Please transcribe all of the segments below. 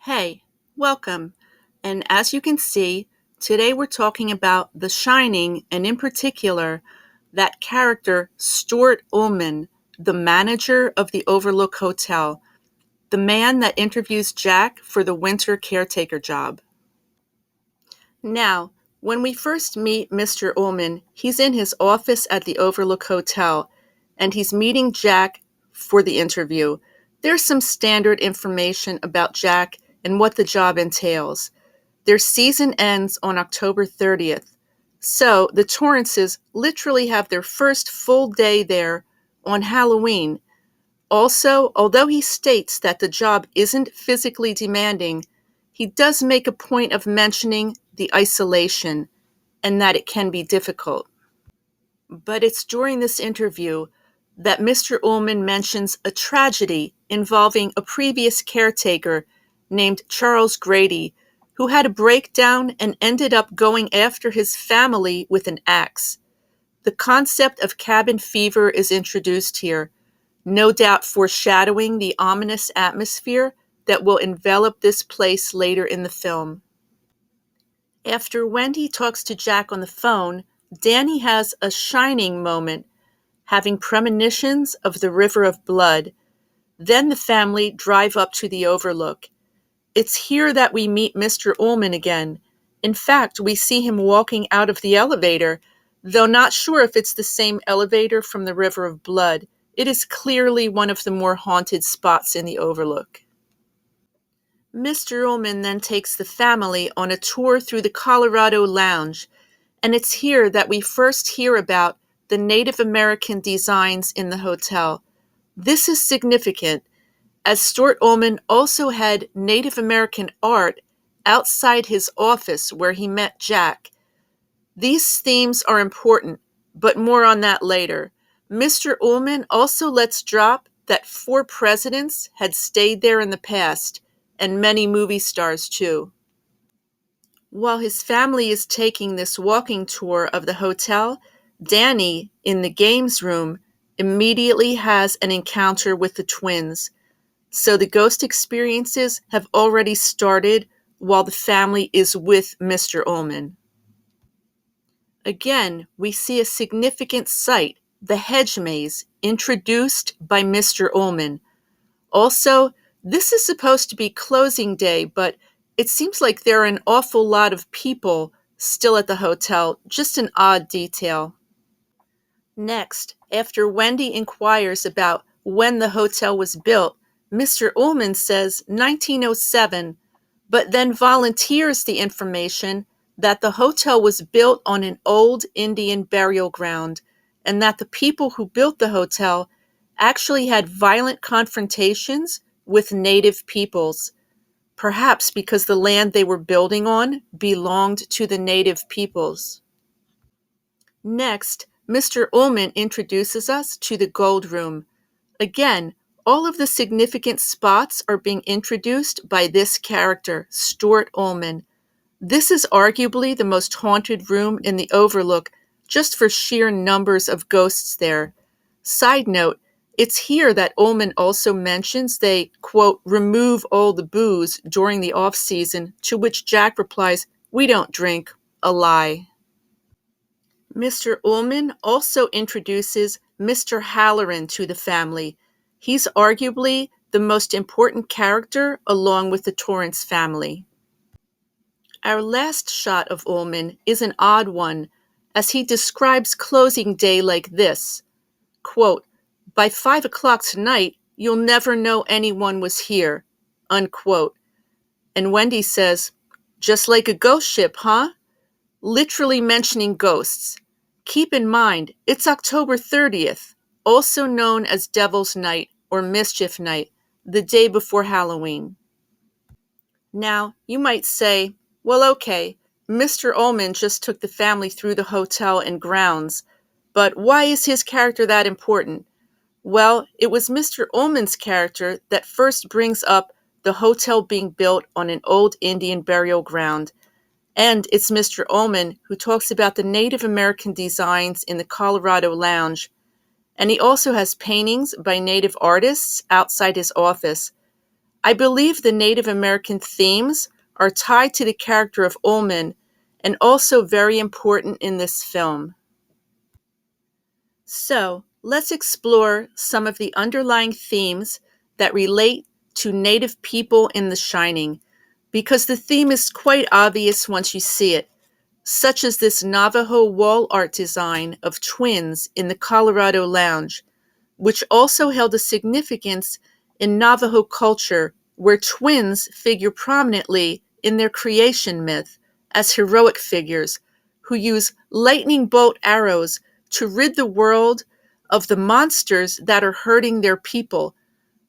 Hey, welcome. And as you can see, today we're talking about The Shining, and in particular, that character, Stuart Ullman, the manager of the Overlook Hotel, the man that interviews Jack for the winter caretaker job. Now, when we first meet Mr. Ullman, he's in his office at the Overlook Hotel, and he's meeting Jack for the interview. There's some standard information about Jack and what the job entails. Their season ends on October 30th, so the Torrances literally have their first full day there on Halloween. Also, although he states that the job isn't physically demanding, he does make a point of mentioning the isolation and that it can be difficult. But it's during this interview that Mr. Ullman mentions a tragedy involving a previous caretaker named Charles Grady, who had a breakdown and ended up going after his family with an axe. The concept of cabin fever is introduced here, no doubt foreshadowing the ominous atmosphere that will envelop this place later in the film. After Wendy talks to Jack on the phone, Danny has a shining moment, having premonitions of the river of blood. Then the family drive up to the Overlook. It's here that we meet Mr. Ullman again. In fact, we see him walking out of the elevator, though not sure if it's the same elevator from the River of Blood. It is clearly one of the more haunted spots in the Overlook. Mr. Ullman then takes the family on a tour through the Colorado Lounge, and it's here that we first hear about the Native American designs in the hotel. This is significant, as Stuart Ullman also had Native American art outside his office where he met Jack. These themes are important, but more on that later. Mr. Ullman also lets drop that 4 presidents had stayed there in the past, and many movie stars too. While his family is taking this walking tour of the hotel, Danny, in the games room, immediately has an encounter with the twins. So the ghost experiences have already started while the family is with Mr. Ullman. Again, we see a significant sight, the hedge maze, introduced by Mr. Ullman. Also, this is supposed to be closing day, but it seems like there are an awful lot of people still at the hotel, just an odd detail. Next, after Wendy inquires about when the hotel was built, Mr. Ullman says 1907, but then volunteers the information that the hotel was built on an old Indian burial ground and that the people who built the hotel actually had violent confrontations with native peoples, perhaps because the land they were building on belonged to the native peoples. Next, Mr. Ullman introduces us to the Gold Room. Again, all of the significant spots are being introduced by this character, Stuart Ullman. This is arguably the most haunted room in the Overlook, just for sheer numbers of ghosts there. Side note, it's here that Ullman also mentions they, quote, remove all the booze during the off-season, to which Jack replies, "We don't drink," a lie. Mr. Ullman also introduces Mr. Halloran to the family. He's arguably the most important character along with the Torrance family. Our last shot of Ullman is an odd one, as he describes closing day like this, quote, "By 5 o'clock tonight, you'll never know anyone was here," unquote. And Wendy says, "Just like a ghost ship, huh?" Literally mentioning ghosts. Keep in mind, it's October 30th, also known as Devil's Night or Mischief Night, the day before Halloween. Now, you might say, well, okay, Mr. Ullman just took the family through the hotel and grounds, but why is his character that important? Well, it was Mr. Ullman's character that first brings up the hotel being built on an old Indian burial ground. And it's Mr. Ullman who talks about the Native American designs in the Colorado Lounge. And he also has paintings by Native artists outside his office. I believe the Native American themes are tied to the character of Ullman and also very important in this film. So, let's explore some of the underlying themes that relate to Native people in The Shining, because the theme is quite obvious once you see it, such as this Navajo wall art design of twins in the Colorado Lounge, which also held a significance in Navajo culture, where twins figure prominently in their creation myth as heroic figures who use lightning bolt arrows to rid the world of the monsters that are hurting their people.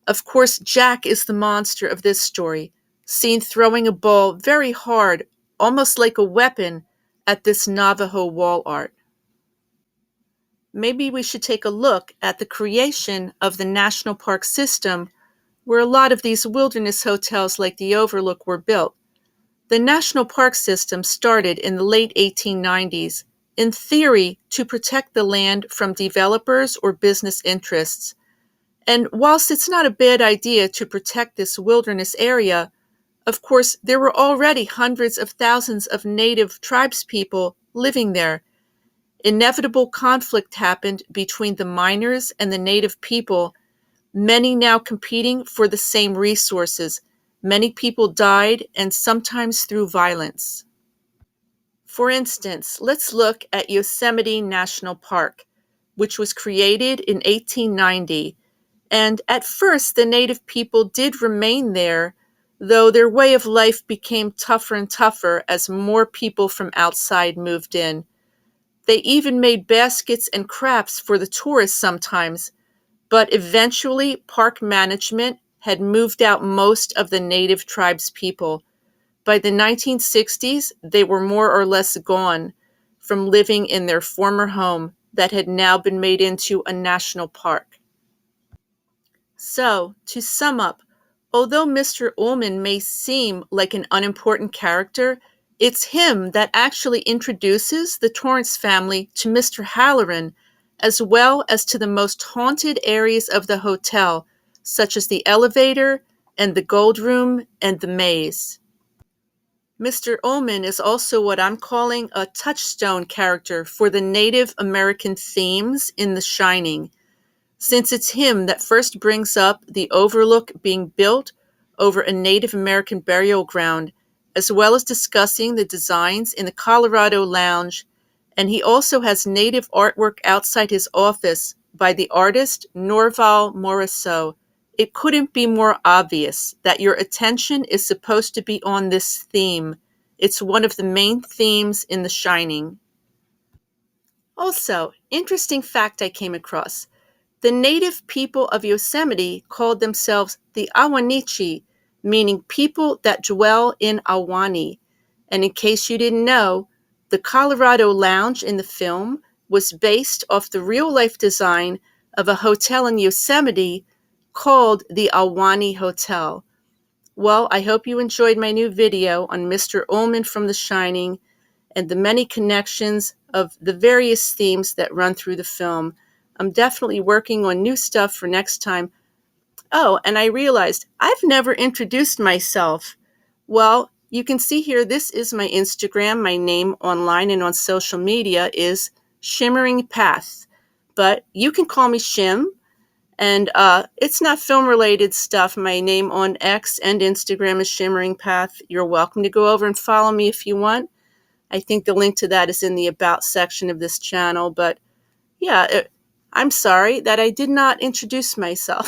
Of course, Jack is the monster of this story, seen throwing a ball very hard, almost like a weapon, at this Navajo wall art. Maybe we should take a look at the creation of the national park system, where a lot of these wilderness hotels like the Overlook were built. The national park system started in the late 1890s, in theory to protect the land from developers or business interests. And whilst it's not a bad idea to protect this wilderness area, of course, there were already hundreds of thousands of native tribespeople living there. Inevitable conflict happened between the miners and the native people, many now competing for the same resources. Many people died, and sometimes through violence. For instance, let's look at Yosemite National Park, which was created in 1890. And at first, the native people did remain there, though their way of life became tougher and tougher as more people from outside moved in. They even made baskets and crafts for the tourists sometimes, but eventually park management had moved out most of the native tribes people. By the 1960s, they were more or less gone from living in their former home that had now been made into a national park. So, to sum up, although Mr. Ullman may seem like an unimportant character, it's him that actually introduces the Torrance family to Mr. Halloran, as well as to the most haunted areas of the hotel, such as the elevator and the gold room and the maze. Mr. Ullman is also what I'm calling a touchstone character for the Native American themes in The Shining, since it's him that first brings up the Overlook being built over a Native American burial ground, as well as discussing the designs in the Colorado Lounge, and he also has native artwork outside his office by the artist Norval Morisseau. It couldn't be more obvious that your attention is supposed to be on this theme. It's one of the main themes in The Shining. Also, interesting fact I came across. The native people of Yosemite called themselves the Awanichi, meaning people that dwell in Ahwahnee. And in case you didn't know, the Colorado Lounge in the film was based off the real-life design of a hotel in Yosemite called the Ahwahnee Hotel. Well, I hope you enjoyed my new video on Mr. Ullman from The Shining and the many connections of the various themes that run through the film. I'm definitely working on new stuff for next time. Oh, and I realized I've never introduced myself. Well, you can see here, this is my Instagram. My name online and on social media is Shimmering Path. But you can call me Shim. And it's not film-related stuff. My name on X and Instagram is Shimmering Path. You're welcome to go over and follow me if you want. I think the link to that is in the About section of this channel. But yeah, I'm sorry that I did not introduce myself.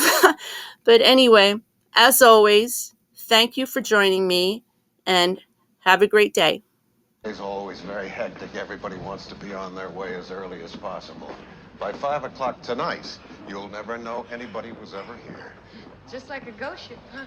But anyway, as always, thank you for joining me, and have a great day. It's always very hectic. Everybody wants to be on their way as early as possible. By 5 o'clock tonight, you'll never know anybody was ever here. Just like a ghost ship, huh?